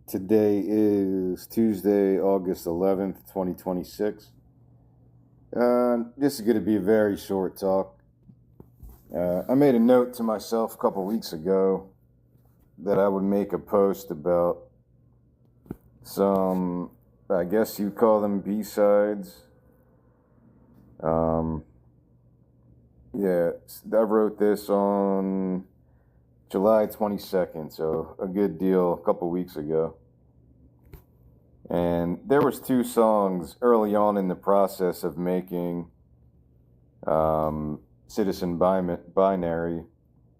Today is Tuesday, August 11th, 2026. This is going to be a very short talk. I made a note to myself a couple weeks ago that I would make a post about some, I guess you call them B-sides. Yeah, I wrote this on July 22nd, so a good deal, a couple weeks ago. And there was two songs early on in the process of making Citizen Binary.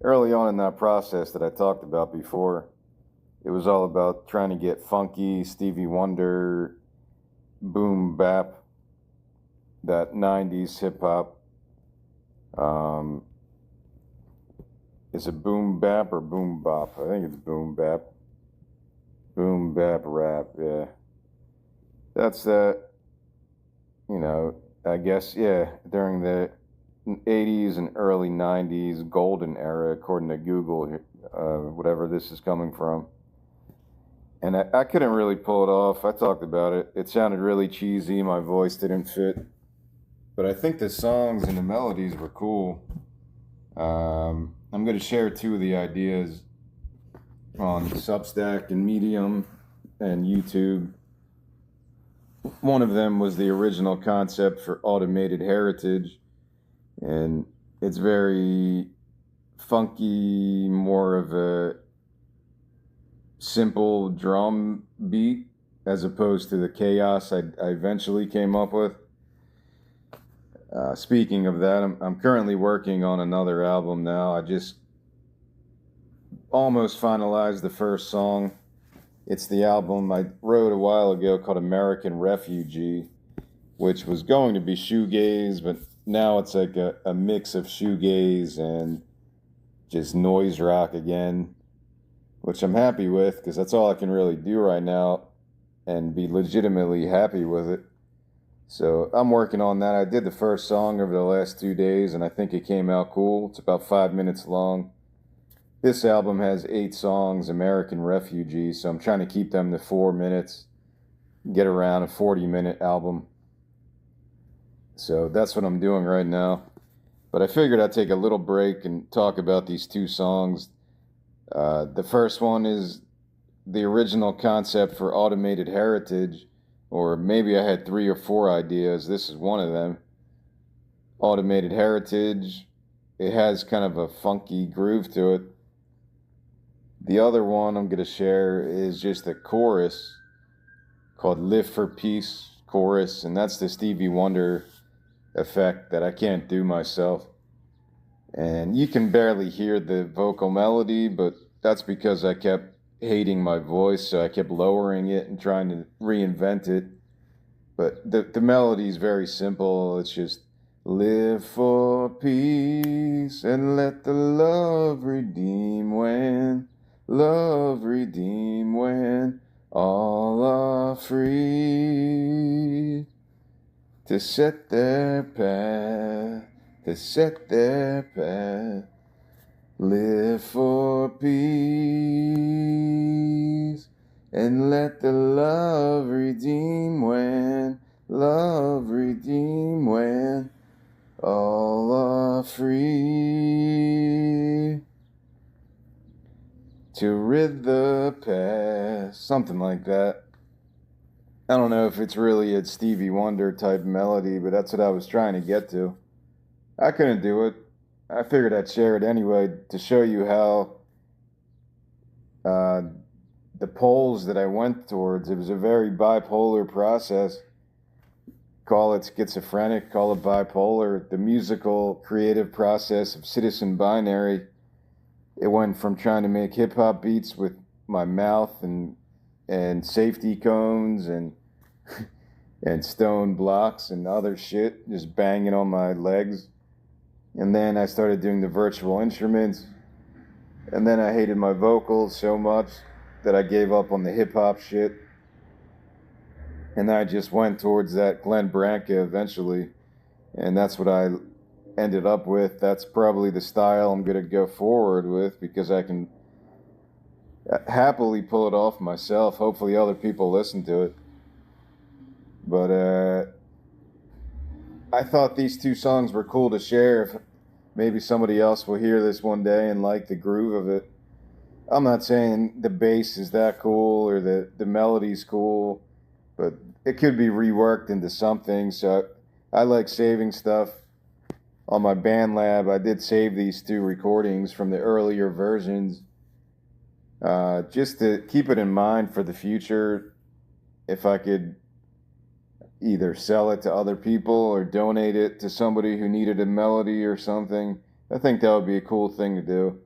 Early on in that process that I talked about before, it was all about trying to get funky, Stevie Wonder, boom bap, that 90s hip hop. Is it boom bap or boom bop? I think it's boom bap. Boom bap rap, yeah. That's I guess, yeah, during the 80s and early 90s golden era, according to Google, whatever this is coming from. And I couldn't really pull it off. I talked about it. It sounded really cheesy. My voice didn't fit. But I think the songs and the melodies were cool. I'm going to share two of the ideas on Substack and Medium and YouTube. One of them was the original concept for Automated Heritage, and it's very funky, more of a simple drum beat as opposed to the chaos I eventually came up with. Speaking of that, I'm currently working on another album now. I just almost finalized the first song. It's the album I wrote a while ago called American Refugee, which was going to be shoegaze, but now it's like a mix of shoegaze and just noise rock again, which I'm happy with because that's all I can really do right now and be legitimately happy with it. So I'm working on that. I did the first song over the last 2 days, and I think it came out cool. It's about 5 minutes long. This album has 8 songs, American Refugee, so I'm trying to keep them to 4 minutes, get around a 40-minute album. So that's what I'm doing right now. But I figured I'd take a little break and talk about these two songs. The first one is the original concept for Automated Heritage, or maybe I had 3 or 4 ideas. This is one of them. Automated Heritage. It has kind of a funky groove to it. The other one I'm going to share is just a chorus called Live for Peace chorus, and that's the Stevie Wonder effect that I can't do myself. And you can barely hear the vocal melody, but that's because I kept hating my voice, so I kept lowering it and trying to reinvent it. But the melody is very simple. It's just live for peace and let the love redeem when all are free to set their path, live for peace and let the love redeem when all are free to rid the past, something like that. I don't know if it's really a Stevie Wonder type melody, but that's what I was trying to get to. I couldn't do it. I figured I'd share it anyway to show you how the poles that I went towards, it was a very bipolar process. Call it schizophrenic, call it bipolar. The musical creative process of Citizen Binary, it went from trying to make hip hop beats with my mouth and safety cones and and stone blocks and other shit, just banging on my legs. And then I started doing the virtual instruments. And then I hated my vocals so much that I gave up on the hip hop shit. And I just went towards that Glenn Branca eventually. And that's what I ended up with. That's probably the style I'm going to go forward with because I can happily pull it off myself. Hopefully, other people listen to it. But I thought these two songs were cool to share. If maybe somebody else will hear this one day and like the groove of it. I'm not saying the bass is that cool or the melody's cool, but it could be reworked into something. So I like saving stuff on my BandLab. I did save these two recordings from the earlier versions, just to keep it in mind for the future. If I could either sell it to other people or donate it to somebody who needed a melody or something, I think that would be a cool thing to do.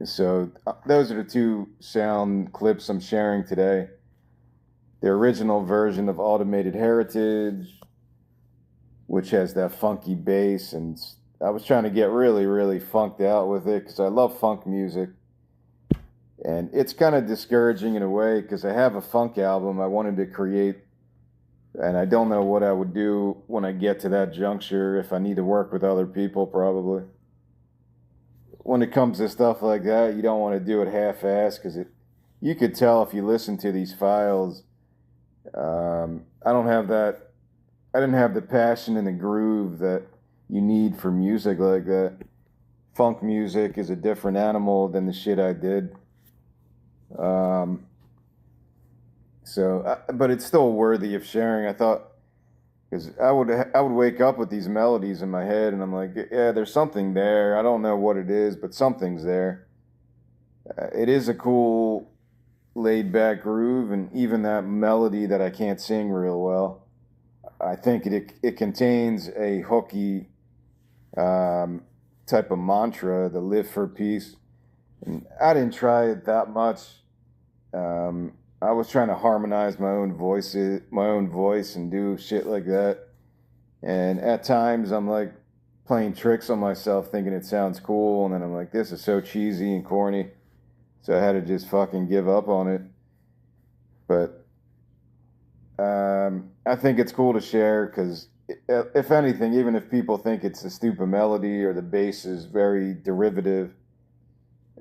So those are the two sound clips I'm sharing today. The original version of Automated Heritage, which has that funky bass, and I was trying to get really, really funked out with it because I love funk music. And it's kind of discouraging in a way because I have a funk album I wanted to create, and I don't know what I would do when I get to that juncture, if I need to work with other people, probably. When it comes to stuff like that, you don't want to do it half-assed because you could tell if you listen to these files. I don't have that. I didn't have the passion and the groove that you need for music like that. Funk music is a different animal than the shit I did. But it's still worthy of sharing. I thought, because I would wake up with these melodies in my head, and I'm like, yeah, there's something there. I don't know what it is, but something's there. It is a cool, laid back groove, and even that melody that I can't sing real well. I think it contains a hooky type of mantra, the live for peace. And I didn't try it that much. I was trying to harmonize my own voice, and do shit like that. And at times, I'm like playing tricks on myself, thinking it sounds cool, and then I'm like, this is so cheesy and corny. So I had to just fucking give up on it. But I think it's cool to share because, if anything, even if people think it's a stupid melody or the bass is very derivative,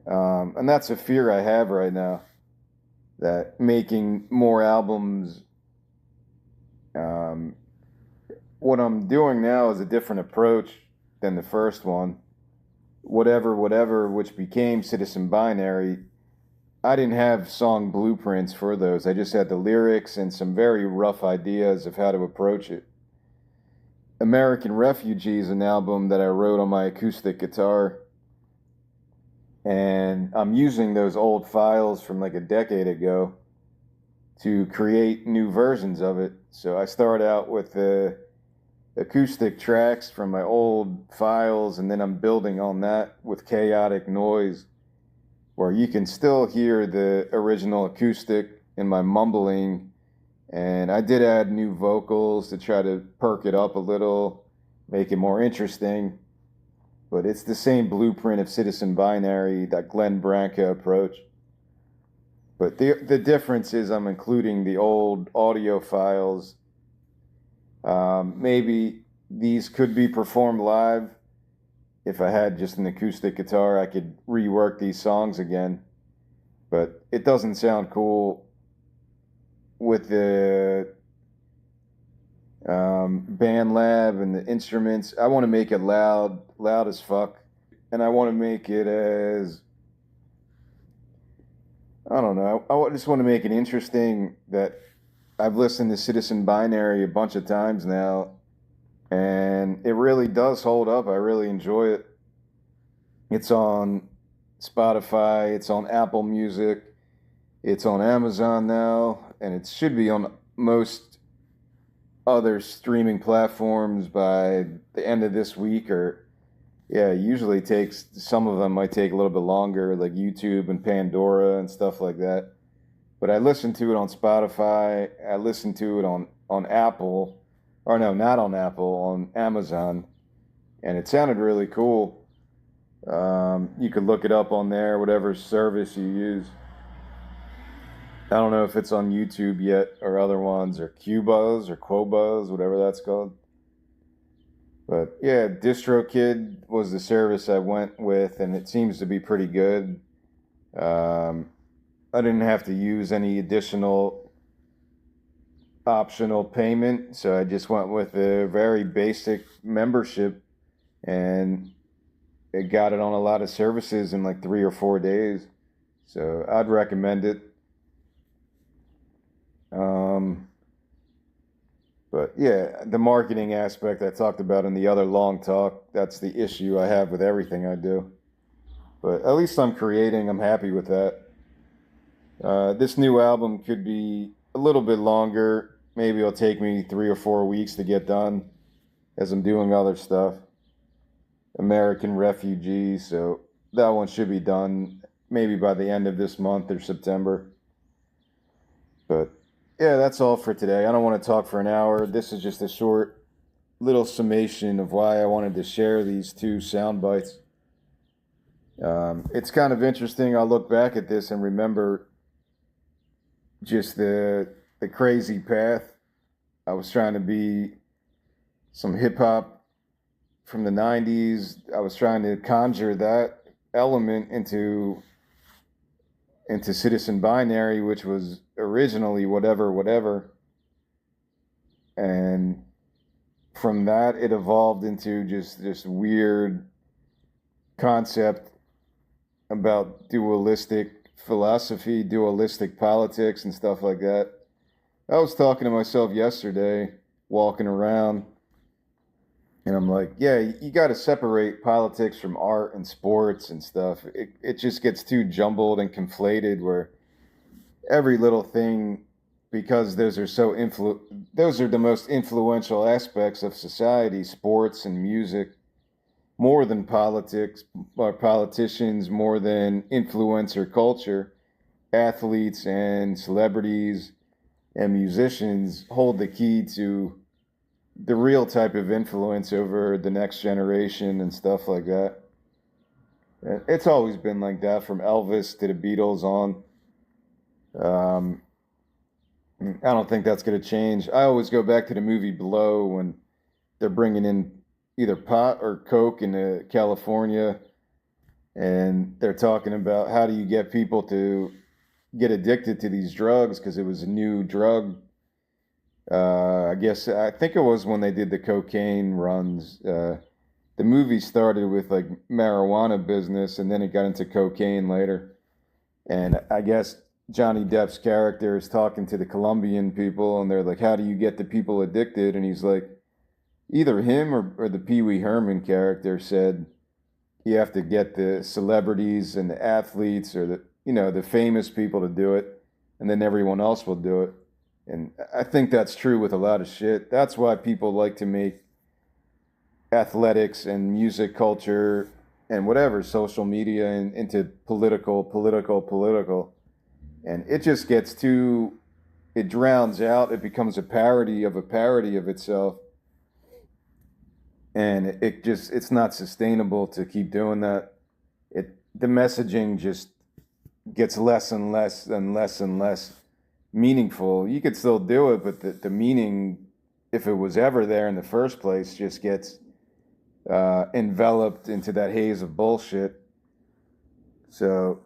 and that's a fear I have right now, that making more albums, what I'm doing now is a different approach than the first one. Whatever, which became Citizen Binary, I didn't have song blueprints for those. I just had the lyrics and some very rough ideas of how to approach it. American Refugee is an album that I wrote on my acoustic guitar, and I'm using those old files from like a decade ago to create new versions of it. So I start out with the acoustic tracks from my old files, and then I'm building on that with chaotic noise, where you can still hear the original acoustic in my mumbling. And I did add new vocals to try to perk it up a little, make it more interesting. But it's the same blueprint of Citizen Binary, that Glenn Branca approach. But the difference is I'm including the old audio files. Maybe these could be performed live. If I had just an acoustic guitar, I could rework these songs again. But it doesn't sound cool with the BandLab and the instruments. I want to make it loud as fuck. And I want to make it as, I don't know, I just want to make it interesting. That I've listened to Citizen Binary a bunch of times now, and it really does hold up. I really enjoy it. It's on Spotify, it's on Apple Music, it's on Amazon now, and it should be on most other streaming platforms by the end of this week. Or yeah, it usually takes, some of them might take a little bit longer, like YouTube and Pandora and stuff like that. But I listened to it on Spotify. I listened to it on Apple, or no, not on Apple, on Amazon, and it sounded really cool. You could look it up on there, whatever service you use. I don't know if it's on YouTube yet, or other ones, or Qbuzz or Qobuzz, whatever that's called. But yeah, DistroKid was the service I went with, and it seems to be pretty good. Um, I didn't have to use any additional optional payment, so I just went with a very basic membership, and it got it on a lot of services in like 3 or 4 days. So I'd recommend it. Um, but yeah, the marketing aspect I talked about in the other long talk, that's the issue I have with everything I do. But at least I'm creating, I'm happy with that. This new album could be a little bit longer. Maybe it'll take me 3 or 4 weeks to get done as I'm doing other stuff. American Refugee, so that one should be done maybe by the end of this month or September. But yeah, that's all for today. I don't want to talk for an hour. This is just a short little summation of why I wanted to share these two sound bites. It's kind of interesting. I'll look back at this and remember just the crazy path. I was trying to be some hip hop from the 90s. I was trying to conjure that element into Citizen Binary, which was originally whatever, whatever. And from that, it evolved into just this weird concept about dualistic philosophy, dualistic politics, and stuff like that. I was talking to myself yesterday, walking around, and I'm like, yeah, you got to separate politics from art and sports and stuff. It just gets too jumbled and conflated where every little thing, because those are the most influential aspects of society, sports and music, more than politics or politicians, more than influencer culture. Athletes and celebrities and musicians hold the key to the real type of influence over the next generation and stuff like that. It's always been like that from Elvis to the Beatles on. Um, I don't think that's going to change. I always go back to the movie Blow when they're bringing in either pot or coke into California, and they're talking about how do you get people to get addicted to these drugs because it was a new drug. I think it was when they did the cocaine runs. The movie started with like marijuana business, and then it got into cocaine later. And I guess Johnny Depp's character is talking to the Colombian people, and they're like, "How do you get the people addicted?" And he's like, either him or the Pee Wee Herman character said, "You have to get the celebrities and the athletes or the famous people to do it, and then everyone else will do it." And I think that's true with a lot of shit. That's why people like to make athletics and music culture and whatever social media into political, and it just gets too, it drowns out. It becomes a parody of itself, and it's not sustainable to keep doing that. The messaging just gets less and less and less and less meaningful. You could still do it, but the meaning, if it was ever there in the first place, just gets enveloped into that haze of bullshit. So,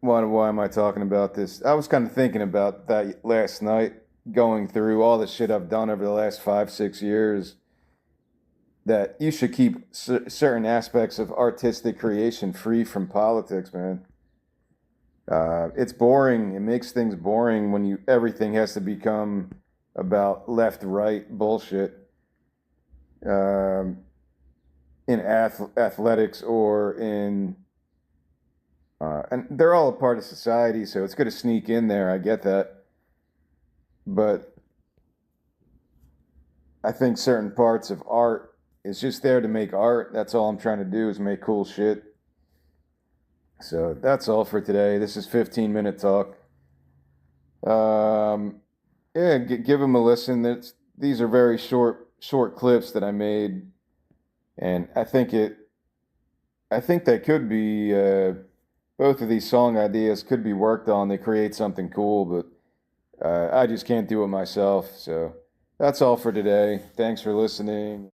why am I talking about this? I was kind of thinking about that last night, going through all the shit I've done over the last 5, 6 years. That you should keep certain aspects of artistic creation free from politics, man. It's boring. It makes things boring when everything has to become about left right bullshit. Um, in athletics or in and they're all a part of society, so it's going to sneak in there. I get that, but I think certain parts of art is just there to make art. That's all I'm trying to do is make cool shit. So that's all for today. This is 15-minute talk. Um, yeah, give them a listen. These are very short clips that I made, and I think they could be both of these song ideas could be worked on to create something cool, but I just can't do it myself. So that's all for today. Thanks for listening.